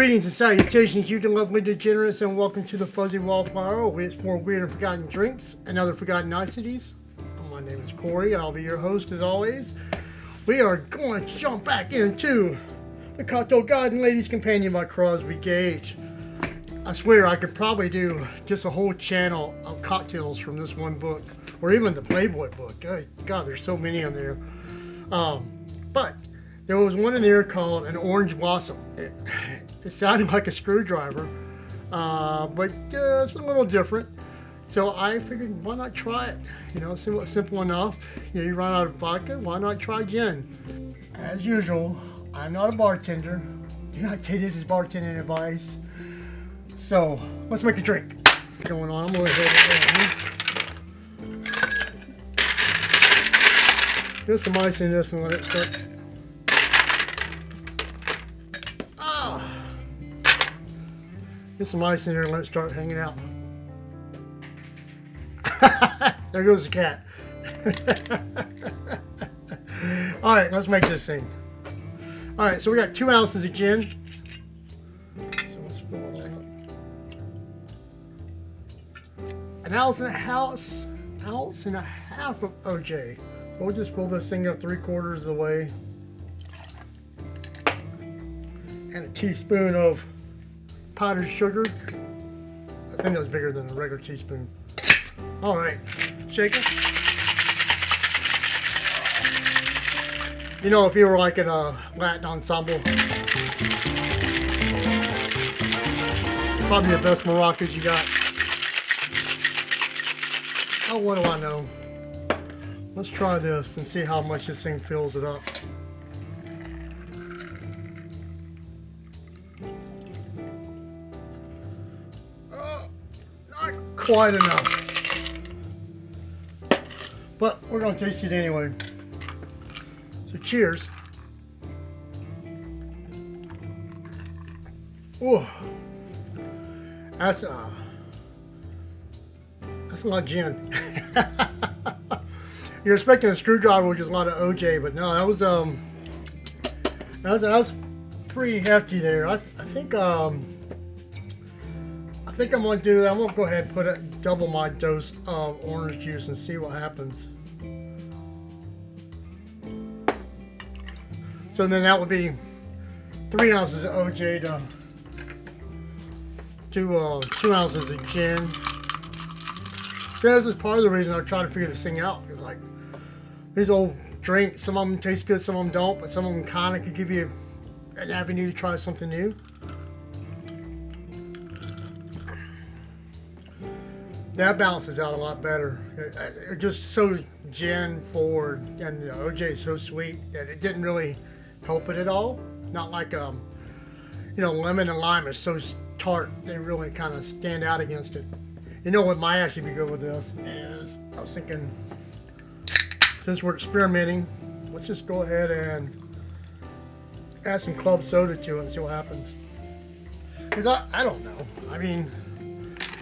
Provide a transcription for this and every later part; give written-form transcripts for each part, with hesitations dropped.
Greetings and salutations, you lovely degenerates, and welcome to the Fuzzy Wallflower, where it's for weird and forgotten drinks and other forgotten niceties. My name is Corey. I'll be your host as always. We are going to jump back into the Cocktail Guide and Ladies Companion by Crosby Gage. I swear I could probably do just a whole channel of cocktails from this one book, or even the Playboy book. God, there's so many on there. But there was one in there called an Orange Blossom. It sounded like a screwdriver, but it's a little different. So I figured, why not try it? You know, simple enough. You run out of vodka, why not try gin? As usual, I'm not a bartender. Do not take this as bartending advice. So let's make a drink. Going on, I'm gonna hit it. Get some ice in this and let it start. Get some ice in there and let it start hanging out. There goes the cat. Alright, let's make this thing. Alright, so we got 2 ounces of gin. So let's fill it all up. An ounce and a half of OJ. So we'll just fill this thing up 3/4 of the way. And a teaspoon of powdered sugar. I think that's bigger than the regular teaspoon. All right, shake it. You know, if you were like in a Latin ensemble, probably the best maracas you got. Oh, what do I know? Let's try this and see how much this thing fills it up. Quite enough, but we're gonna taste it anyway. So cheers. Ooh, that's a lot of gin. You're expecting a screwdriver, which is a lot of OJ, but no, that was pretty hefty there. I think I'm gonna do that. I'm gonna go ahead and put double my dose of orange juice and see what happens. So then that would be 3 ounces of OJ to 2 ounces of gin. So this is part of the reason I'm trying to figure this thing out. Because like these old drinks, some of them taste good, some of them don't, but some of them kind of could give you an avenue to try something new. That balances out a lot better. It's just so gin forward, and the OJ is so sweet that it didn't really help it at all. Not like you know, lemon and lime are so tart; they really kind of stand out against it. You know what might actually be good with this is, I was thinking, since we're experimenting, let's just go ahead and add some club soda to it and see what happens. Because I don't know. I mean,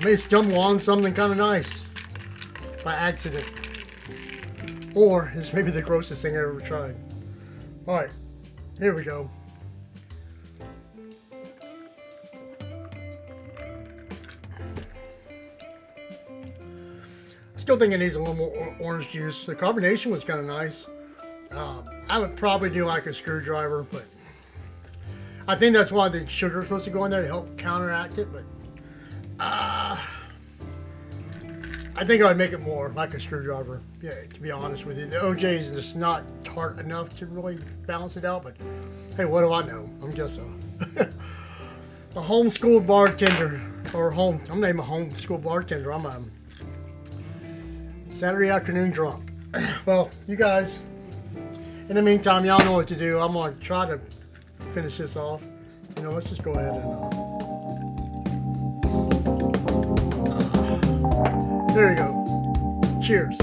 I may stumble on something kind of nice by accident. Or it's maybe the grossest thing I ever tried. Alright, here we go. Still think it needs a little more orange juice. The carbonation was kind of nice. I would probably do like a screwdriver, but I think that's why the sugar is supposed to go in there to help counteract it, but I think I would make it more like a screwdriver, yeah, to be honest with you. The OJ is just not tart enough to really balance it out, but hey, what do I know? I'm just a homeschooled bartender, or I'm named a homeschool bartender. I'm a Saturday afternoon drunk. Well, you guys, in the meantime, y'all know what to do. I'm going to try to finish this off. You know, let's just go ahead and there you go. Cheers.